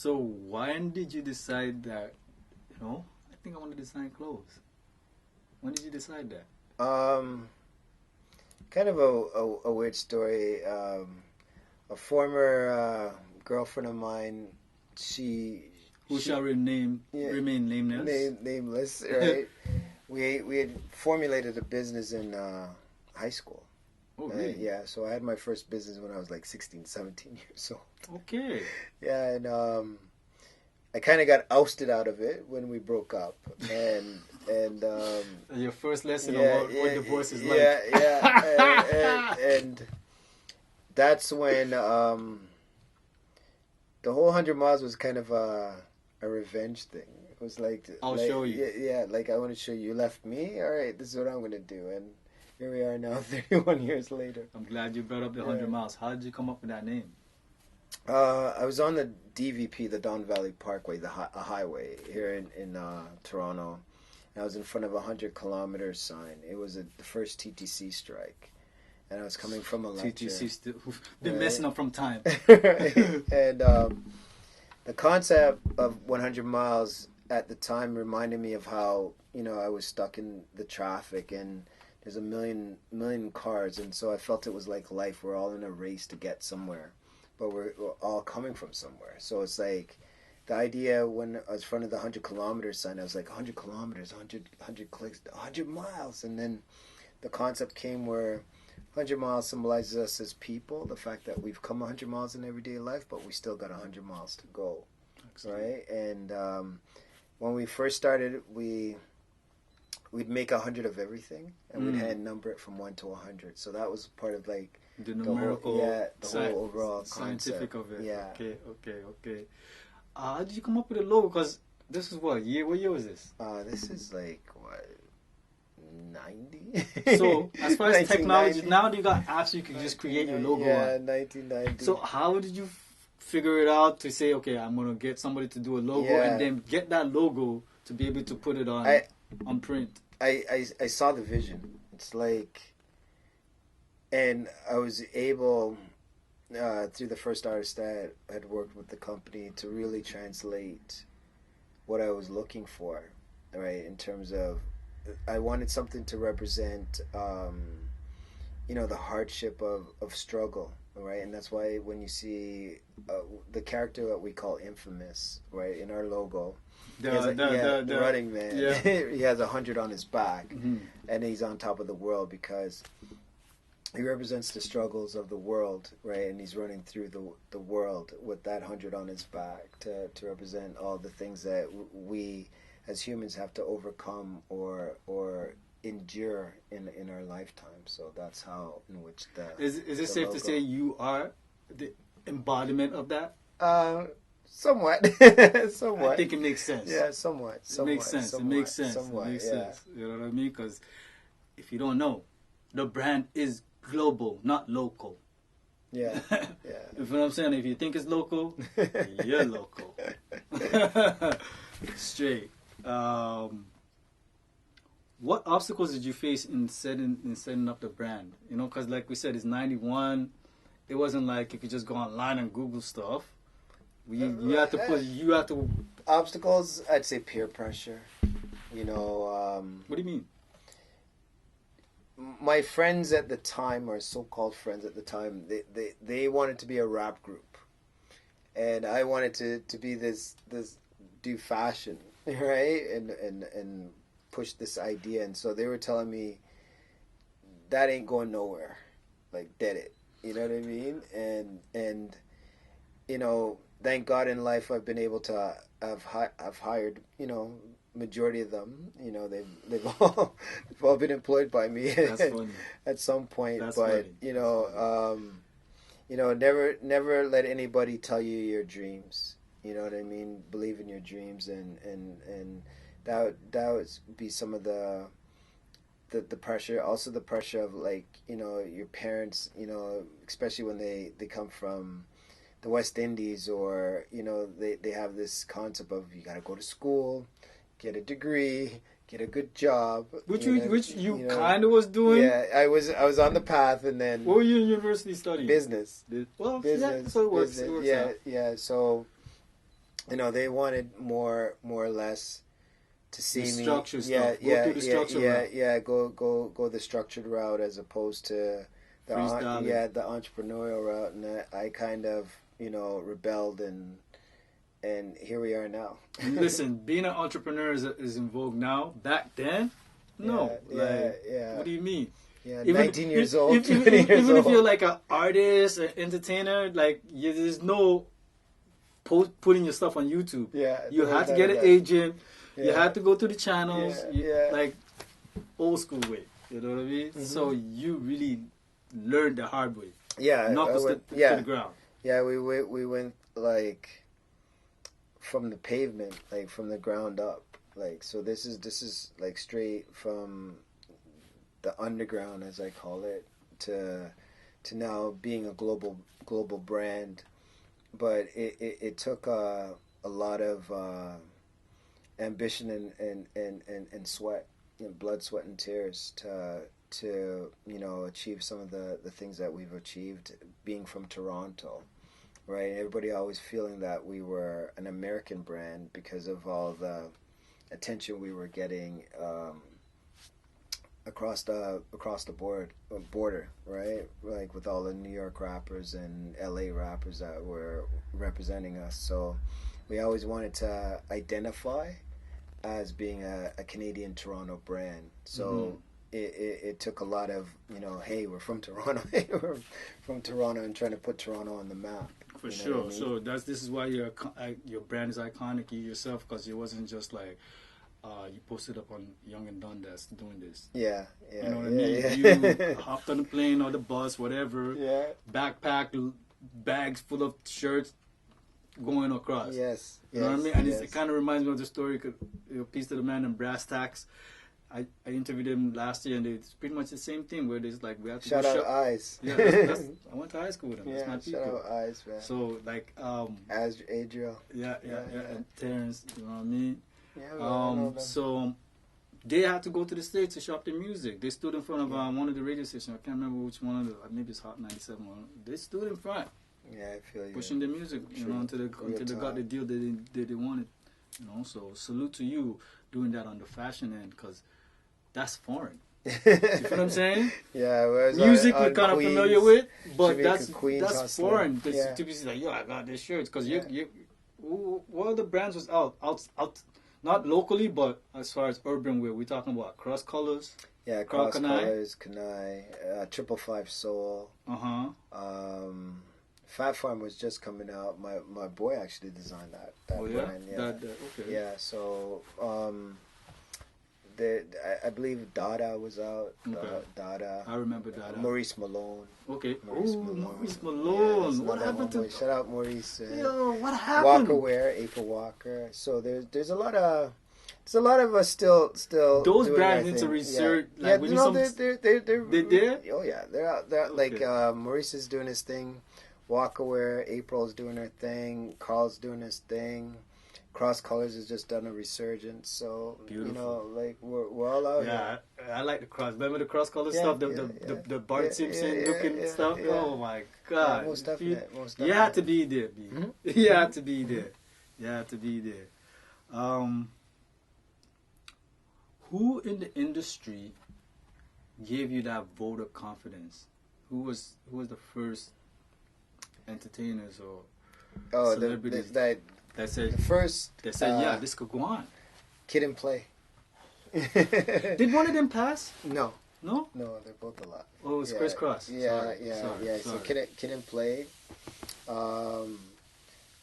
So when did you decide that, I think I want to design clothes? When did you decide that? Kind of a weird story. A former girlfriend of mine, who shall remain nameless. Nameless, right? we had formulated a business in high school. Oh, really? Yeah, so I had my first business when I was like 16, 17 years old. Okay. Yeah, and I kind of got ousted out of it when we broke up. And your first lesson on what divorce is like. Yeah. And that's when the whole 100 Miles was kind of a revenge thing. It was like... I'll show you. Yeah, like I want to show you. You left me? All right, this is what I'm going to do. And here we are now, 31 years later. I'm glad you brought up the 100 Miles. How did you come up with that name? I was on the DVP, the Don Valley Parkway, a highway here in Toronto. And I was in front of a 100-kilometer sign. It was the first TTC strike. And I was coming from a lecture. TTC still been messing up from time. And the concept of 100 Miles at the time reminded me of how, I was stuck in the traffic and there's a million cars. And so I felt it was like life. We're all in a race to get somewhere. But we're all coming from somewhere. So it's like the idea when I was in front of the 100-kilometer sign, I was like, 100 kilometers, 100 clicks, 100 miles. And then the concept came where 100 miles symbolizes us as people, the fact that we've come 100 miles in everyday life, but we still got 100 miles to go. Excellent. Right? And when we first started, we'd make 100 of everything, and we'd hand number it from 1 to 100. So that was part of like the numerical, whole overall scientific concept of it. Yeah. Okay. How did you come up with a logo? Because this is what year was this? This is like what, 90? So as far as technology, now you got apps you can just create your logo. Yeah, 1990. So how did you figure it out to say, okay, I'm gonna get somebody to do a logo and then get that logo to be able to put it on print? I saw the vision. It's like, and I was able through the first artist that had worked with the company to really translate what I was looking for, right? In terms of, I wanted something to represent, the hardship of struggle, right? And that's why when you see the character that we call Infamous, right, in our logo, the running man, he has 100 on his back, and he's on top of the world because he represents the struggles of the world, right? And he's running through the world with that 100 on his back to represent all the things that we as humans have to overcome or endure in our lifetime. So that's how in which is it safe to say you are the embodiment of that? Somewhat. I think it makes sense. Yeah, somewhat. It makes sense. It makes sense. You know what I mean? Because if you don't know, the brand is global, not local. Yeah. You know what I'm saying? If you think it's local, you're local. Straight. What obstacles did you face in setting up the brand? Because like we said, it's 91. It wasn't like you could just go online and Google stuff. You have to obstacles. I'd say peer pressure. What do you mean? My friends at the time, or so-called friends at the time, they wanted to be a rap group, and I wanted to be this do fashion, right, and push this idea. And so they were telling me that ain't going nowhere, like dead it. You know what I mean? And thank God in life I've been able to I've hired majority of them, they've all been employed by me at some point. That's but funny. Never let anybody tell you your dreams. You know what I mean? Believe in your dreams, and that would be some of the pressure. Also the pressure of your parents. Especially when they come from the West Indies, or they have this concept of you got to go to school, get a degree, get a good job, which you kind of was doing. Yeah, I was on the path, and then what were you in university studying? Business. Well, business. Yeah, so it works. Business. It works yeah, out. Yeah. So you know, they wanted more or less to see The me. structure Yeah, stuff. Go through the structure route. Go the structured route as opposed to the Freestyling. the entrepreneurial route, and I kind of, you know, rebelled, and here we are now. Listen, being an entrepreneur is in vogue now. Back then, no. Yeah. What do you mean? Yeah, Even, 19 years old, 20 years even if old. you're like an artist, an entertainer, like there's no putting your stuff on YouTube. Yeah, You there had was to none get of an that. agent. You Yeah. had to go through the channels. Yeah. Like old school way. You know what I mean? So you really learned the hard way. Yeah, Knuckles to the ground. Yeah, we went like from the pavement, like from the ground up. Like, so this is like straight from the underground, as I call it, to now being a global brand. But it took a lot of ambition and sweat, you know, blood, sweat, and tears to you know, achieve some of the things that we've achieved, being from Toronto, right? Everybody always feeling that we were an American brand because of all the attention we were getting across the border, right? Like with all the New York rappers and LA rappers that were representing us. So we always wanted to identify as being a Canadian Toronto brand. So it took a lot of, you know, hey, we're from Toronto, hey, we're from Toronto, and trying to put Toronto on the map. For You know sure. what I mean? So this is why your brand is iconic, you yourself, because it wasn't just like you posted up on Young and Done that's doing this. Yeah. You know what I mean? You hopped on the plane or the bus, whatever. Yeah. Backpack, bags full of shirts going across. Yes. You know what I mean? And yes. it kind of reminds me of the story, Piece to the Man and Brass Tacks. I interviewed him last year, and it's pretty much the same thing, where it's like we have to Shout go out shop. Eyes. Yeah, that's, I went to high school with him. That's my Yeah, people. shout out Eyes, man. So like, As Adriel. yeah, and Terrence, you know what I mean? Yeah, man, I know them. So they had to go to the States to shop their music. They stood in front of one of the radio stations. I can't remember which one of the, maybe it's Hot 97. They stood in front, Yeah, I feel you. pushing their music, you know, until they got the deal that they wanted. You know, so salute to you doing that on the fashion end, because that's foreign. You feel what I'm saying? Yeah, whereas Music on we're kind of Queens, familiar with, but Jamaica, Queens that's hustling. foreign. Yeah. To be like, yo, I got this shirt, because Yeah. what other brands was out, not locally, but as far as urban wear, we're talking about Cross Colors. Yeah, Cross Cross Kanai. Colors, Kanai, 555 Soul. Fat Farm was just coming out. My boy actually designed that Oh yeah, brand. Yeah. okay. Yeah, so I believe Dada was out. Okay. Dada. I remember that. Maurice Malone. Okay. Maurice Oh, Malone. Maurice Yeah, Malone. that's What another happened to? one. Shout out Maurice. Yo, what happened? Walker Wear, April Walker. So there's a lot of us still Those doing brands our need to thing. research. Yeah, Like, we need no, some. they're there? Oh yeah, they're out. They're Okay. like Maurice is doing his thing. Walker Wear, April's doing her thing. Carl's doing his thing. Cross Colors has just done a resurgence. So Beautiful. you know, like we're all out Yeah, here. I like the cross. Remember the cross color Yeah, stuff, yeah. the Bart Yeah, Simpson yeah, looking yeah, stuff. yeah. Oh my God! Yeah, most definitely. You had to be there, B. Mhm. You had to be there. You had to be there. Who in the industry gave you that vote of confidence? Who was the first entertainers or celebrities that said the first yeah, this could go on? Kid and Play. Did one of them pass? No, No. they're both a lot. Oh, it's crisscross. Yeah, Sorry, yeah. So sorry. Kid and Play.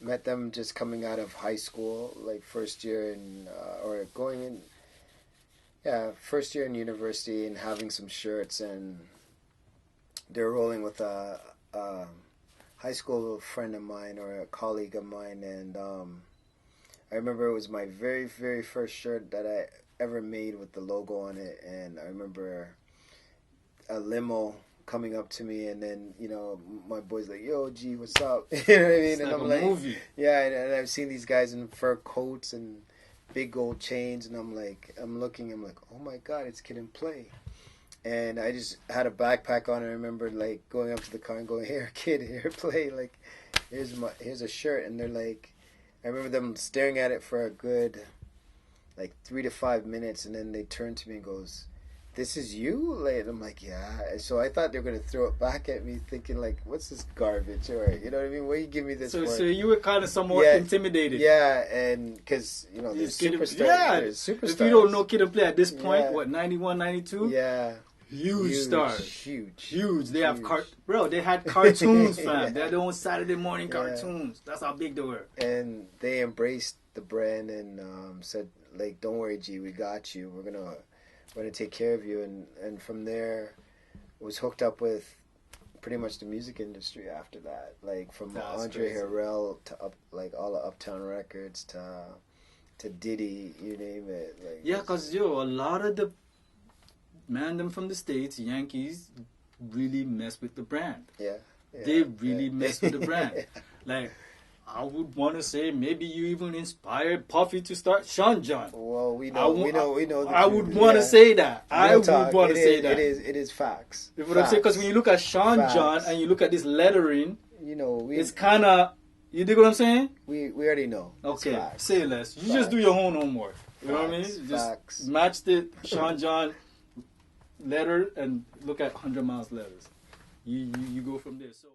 Met them just coming out of high school, like first year in or going in. Yeah, first year in university and having some shirts, and they're rolling with a high school friend of mine or a colleague of mine, and I remember it was my very, very first shirt that I ever made with the logo on it, and I remember a limo coming up to me, and then, you know, my boy's like, yo, G, what's up? You know what I mean? It's And like I'm a like, movie. yeah, and I've seen these guys in fur coats and big gold chains, and I'm like, I'm like, oh my God, it's Kid and Play. And I just had a backpack on, and I remember like going up to the car and going, here, kid, here, play, like, here's a shirt. And they're like, I remember them staring at it for a good, like 3 to 5 minutes, and then they turned to me and goes, "This is you?" Like, and I'm like, "Yeah." And so I thought they were gonna throw it back at me, thinking like, "What's this garbage?" Or you know what I mean? What you give me this for? So you were kind of somewhat intimidated. Yeah, and because there's superstars. There's superstars. If you don't know Kid and Play at this point, what 91, 92? Yeah. Huge stars. Huge. They have they had cartoons, fam. They had their own Saturday morning cartoons. That's how big they were. And they embraced the brand and said, like, "Don't worry, G, we got you. We're gonna take care of you." And from there, was hooked up with pretty much the music industry after that. Like from Andre Harrell to all the Uptown Records to Diddy, you name it. Like, cause a lot of the them from the States, Yankees, really mess with the brand. They really mess with the brand. Like, I would want to say maybe you even inspired Puffy to start Sean John. Well, we know. I would want to say that. I would want to say that. It is facts. You know what I'm saying? Because when you look at Sean John and you look at this lettering, it's kind of, you dig what I'm saying? We already know. Okay, say less. You just do your own homework. You know what I mean? Just match the Sean John letter and look at 100 Miles letters. You go from there. So.